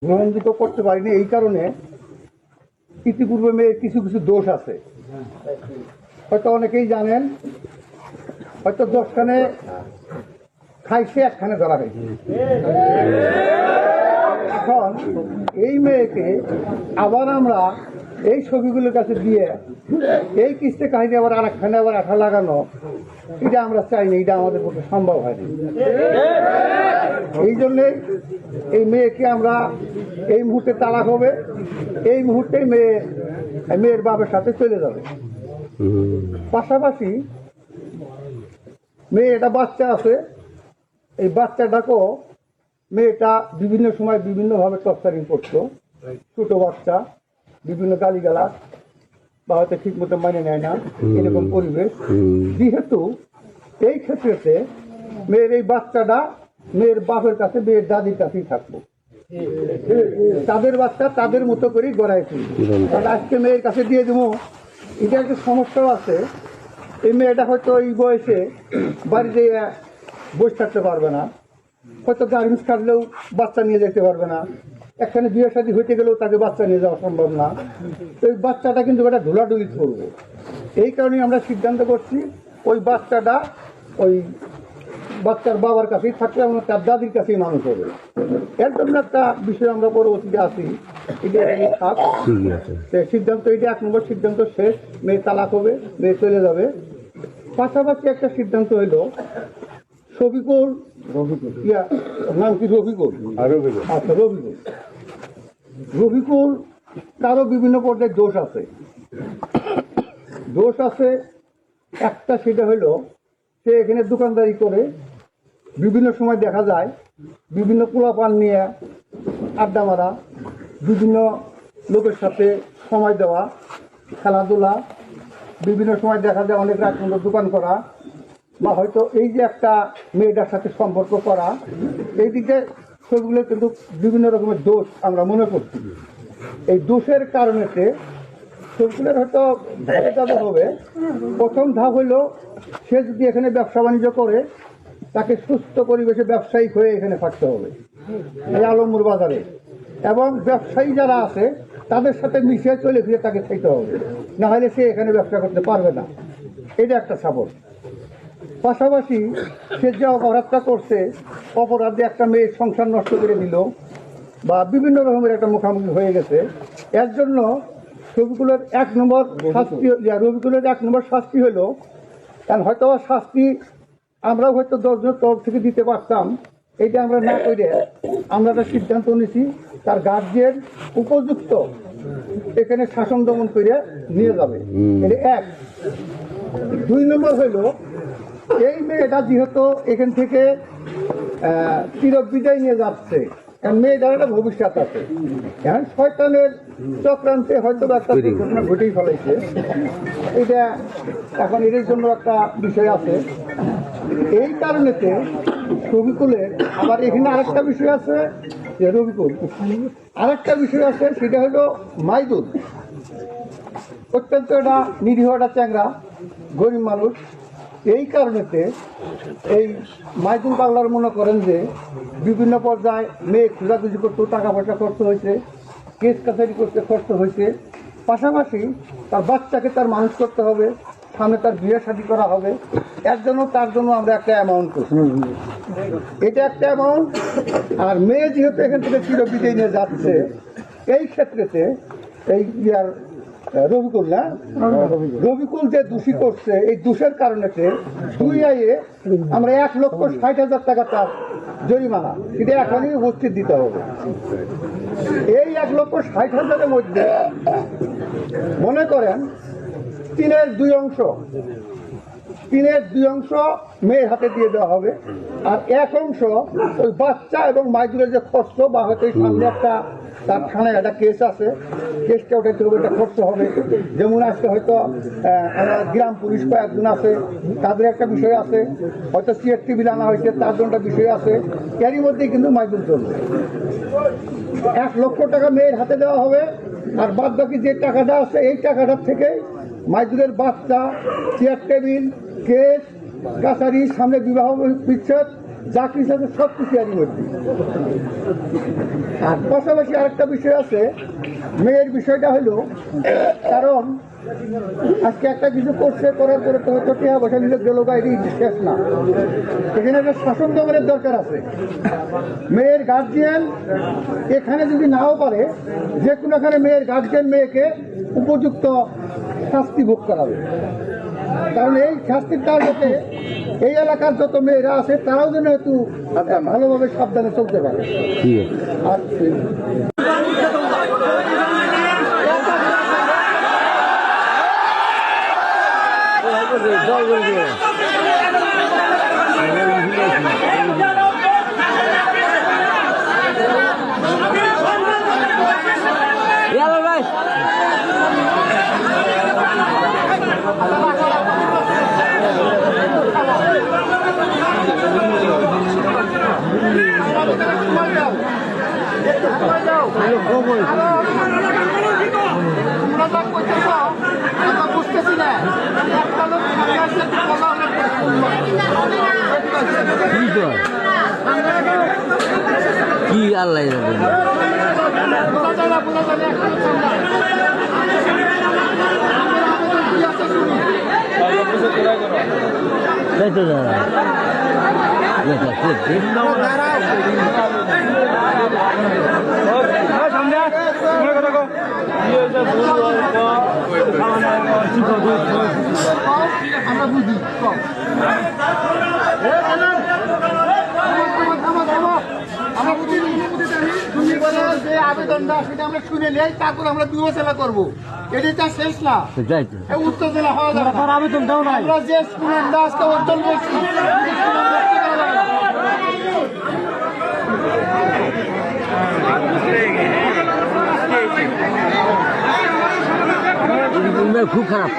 গ্রহণযোগ্য করতে পারিনি এই কারণে ইতিপূর্বে মেয়ের কিছু কিছু দোষ আছে। হয়তো অনেকেই জানেন, হয়তো 10খানে খাইছে, 1খানে ধরা খাইছে। এখন এই মেয়েকে আবার আমরা এই ছবিগুলোর কাছে দিয়ে এই কিস্তে কাহিনী আবার আরেকখানে আবার আঠা লাগানো, এটা আমরা চাইনি, এটা আমাদের পক্ষে সম্ভব হয়নি। এই জন্যে এই মেয়েকে আমরা এই মুহূর্তে তালাক হবে, এই মুহূর্তে মেয়ের বাবার সাথে চলে যাবে। পাশাপাশি মেয়ে এটা বাচ্চা আছে, এই বাচ্চাটাকেও মেয়েটা বিভিন্ন সময় বিভিন্নভাবে টর্চারিং করতো। ছোট বাচ্চা, বিভিন্ন গালিগালাজ বা হয়তো ঠিক মতো মানে নেয় না, এরকম পরিবেশ। যেহেতু এই ক্ষেত্রেতে মেয়ের এই বাচ্চাটা মেয়ের বাপের কাছে, মেয়ের দাদির কাছেই থাকবো। তাদের বাচ্চা তাদের মতো করেই গড়াইছি। আজকে মেয়ের কাছে দিয়ে দেবো, এটা একটা সমস্যাও আছে। এই মেয়েটা হয়তো এই বয়সে বাড়িতে বসে থাকতে পারবে না, হয়তো গার্মেন্টস কাটলেও বাচ্চা নিয়ে যেতে পারবে না, একখানে বিয়ে শাদী হইতে গেলেও তাকে বাচ্চা নিয়ে যাওয়া সম্ভব না। তো এই বাচ্চাটা কিন্তু একটা ঢোলাঢুলি করবো। এই কারণে আমরা সিদ্ধান্ত করছি ওই বাচ্চাটা ওই বাচ্চার বাবার কাছেই থাকলে আমরা তার দাদির কাছেই মানুষ হবে। এর জন্য একটা বিষয় আমরা পরবর্তীতে আসি, এটা থাক সিদ্ধান্ত, এটা 1 নম্বর সিদ্ধান্ত শেষ। মেয়ে তালাক হবে, মেয়ে চলে যাবে। পাশাপাশি একটা সিদ্ধান্ত হইল শফিকুল, নাম কি রফিকুল? আচ্ছা, রফিকুল তারও বিভিন্ন পর্যায়ে দোষ আছে। একটা সেটা হইল সে এখানে দোকানদারি করে, বিভিন্ন সময় দেখা যায় বিভিন্ন পোলাপান নিয়ে আড্ডা মারা, বিভিন্ন লোকের সাথে সময় দেওয়া, খেলাধুলা, বিভিন্ন সময় দেখা যায় অনেক রাত পর্যন্ত দোকান করা, বা হয়তো এই যে একটা মেয়েটার সাথে সম্পর্ক করা, এই দিকে সেগুলো কিন্তু বিভিন্ন রকমের দোষ আমরা মনে করছি। এই দোষের কারণেতে সেগুলোর হয়তো ধাপে হবে। প্রথম ধাপ হইল সে যদি এখানে ব্যবসা বাণিজ্য করে, তাকে সুস্থ পরিবেশে ব্যবসায়িক হয়ে এখানে থাকতে হবে এই আলমপুর বাজারে, এবং ব্যবসায়ী যারা আছে তাদের সাথে মিশে চলে ফিরে তাকে খাইতে হবে, না হলে সে এখানে ব্যবসা করতে পারবে না। এটা একটা সাপোর্ট। পাশাপাশি সে যে অপরাধটা করছে, অপরাধে একটা মেয়ের সংসার নষ্ট করে দিল বা বিভিন্ন রকমের একটা মুখোমুখি হয়ে গেছে, এর জন্য রফিকুলের 1 নম্বর শাস্তি হলো, কারণ হয়তো শাস্তি আমরাও হয়তো 10 জনের তরফ থেকে দিতে পারতাম, এইটা আমরা না করে আমরা একটা সিদ্ধান্ত নিয়েছি তার গার্জিয়ান উপযুক্ত এখানে শাসন দমন করে নিয়ে যাবে। এটা 1। 2 নম্বর হইল এই মেয়েটা যেহেতু এখান থেকে চিরবিদায় নিয়ে যাচ্ছে, কারণ মেয়েটার একটা ভবিষ্যৎ আছে। এখন শয়তানের চক্রান্তে হয়তো একটা দুর্ঘটনা ঘটেই ফেলাইছে, এটা এখন এর জন্য একটা বিষয় আছে। এই কারণেতে রফিকুলের আবার এখানে আরেকটা বিষয় আছে, যে রফিকুল আরেকটা বিষয় আছে, সেটা হলো মাইদুল অত্যন্ত একটা নিরীহ একটা চ্যাংরা, গরিব মানুষ। এই কারণেতে এই মাইদুল পাগলার মনে করেন যে বিভিন্ন পর্যায়ে মেয়ে খোঁজাখুঁজি করতে টাকা পয়সা খরচ হয়েছে, কেস কাছারি করতে খরচ হয়েছে, পাশাপাশি তার বাচ্চাকে তার মানুষ করতে হবে, সামনে তার বিয়ে শাদী করা হবে, তার জন্য আমরা একটা অ্যামাউন্ট করছি। এটা একটা অ্যামাউন্ট। আর মেয়ে যেহেতু এখান থেকে চিরবিদায় নিয়ে যাচ্ছে, এই ক্ষেত্রেতে এই রফিকুল যে দোষী করছে, এই দোষের কারণেতে 2 আইয়ে আমরা 1,60,000 টাকা তার জরিমানা, সেটা এখনই উপস্থিত দিতে হবে। এই 1,60,000-এর মধ্যে মনে করেন 3-এর 2 অংশ মেয়ের হাতে দিয়ে দেওয়া হবে, আর 1 অংশ ওই বাচ্চা এবং মাইদুরের যে খরচ, বা হয়তো সামনে একটা তার থানায় একটা কেস আছে, কেসটা ওঠাইতে হবে, একটা খরচ হবে। যেমন আজকে হয়তো আমার গ্রাম পুলিশ কয়েকজন আছে, তাদের একটা বিষয় আছে, হয়তো CRT বিল আনা হয়েছে, তার জন্য একটা বিষয় আছে। এরই মধ্যেই কিন্তু মাইদুর চলবে। 1 লক্ষ টাকা মেয়ের হাতে দেওয়া হবে, আর বাদ বাকি যে টাকাটা আছে এই টাকাটার থেকে মাইদুরের বাচ্চা, চেয়ার টেবিল, কেস কাছারি, সামনে বিবাহ বিচ্ছেদ, যা কিছু আছে সব কিছু এরই মধ্যে। আর পাশাপাশি আরেকটা বিষয় আছে, মেয়ের বিষয়টা হলো, কারণ আজকে একটা কিছু করছে, করার পরে তো হয়তো টেহা বসে নিলে গেল গাড়ি শেষ না, এখানে একটা শাসন দমনের দরকার আছে। মেয়ের গার্জিয়ান এখানে যদি নাও পারে, যে কোনোখানে মেয়ের গার্জিয়ান মেয়েকে উপযুক্ত শাস্তি ভোগ করাবে, কারণ এই শাস্তিটা যাতে এই এলাকার যত মেয়েরা আছে তারাও যেন একটু ভালোভাবে সাবধানে চলতে পারে। আর বুঝতেছি না কি আল্লাহ আমরা বুঝি যে আবেদনটা সেটা আমরা শুনে নেই, তারপর আমরা বিবেচনা করবো। এটাই তার শেষ না, উত্তেজনা হওয়া যাবে না। আবেদনটাও নাই, আমরা যে স্টুডেন্টরা আজকে অর্জন করছি খুব খারাপ।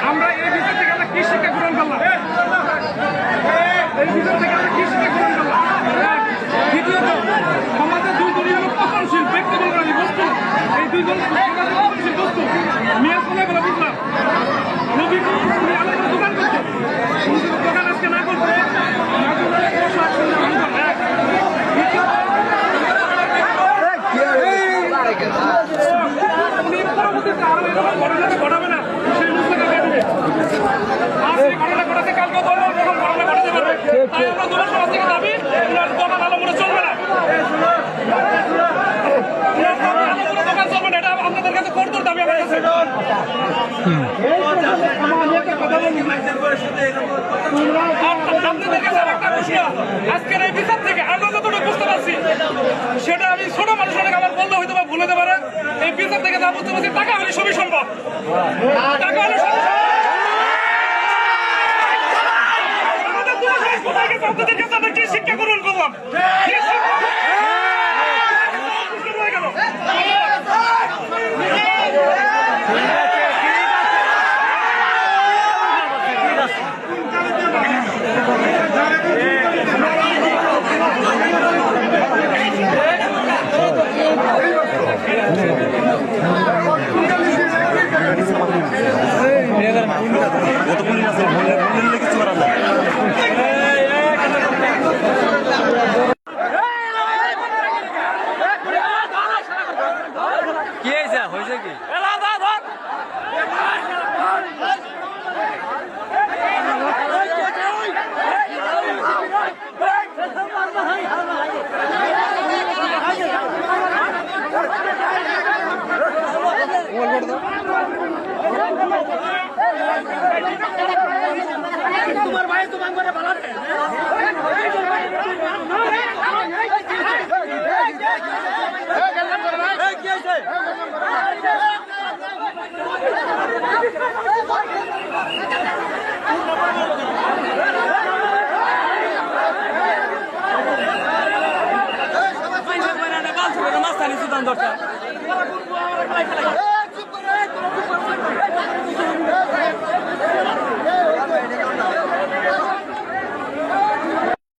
আমরা এই ভিতর থেকে আমরা কি শিক্ষা গ্রহণ করলাম, এই ভিতর থেকে আমরা কি শিক্ষা গ্রহণ করলাম। দ্বিতীয়ত, সমাজে দুই দলীয় পতনশীল ব্যক্তিগত বস্তু, এই দুই দল পতনশীল বস্তু মেয়ে শোনা গেল বুঝলাম। নবী আলাদা দোকান করতো, দোকান আজকে না করতে ঘটাবে না, সেই মুসলিম ঘটনা ঘটাতে কালকে ঘটনা ঘটাতে পারবে। তাই আমরা দোকান সমাজ থেকে দাবি দোকান আলো করে চলবে না, দোকান চলবে না, এটা আপনাদের কাছে কঠোর দাবি আমার কাছে। আপনাদের কাছে একটা ঘোষণা, আজকের এই বিচার থেকে আমরা যতটুকু বুঝতে পারছি, সেটা আমি ছোট মানুষ অনেক আমার বললে হয়তো বা ভুলে যেতে পারে। এই বিচার থেকে যা বুঝতে পারছি, টাকা হলে সবই সম্ভব, টাকা হলে আপনাদের কাছে আমরা কি শিক্ষা গ্রহণ করলাম। হয়েছে কি তোমার ভাই তোমার করে ভালো মাছ খালি সুদান দরকার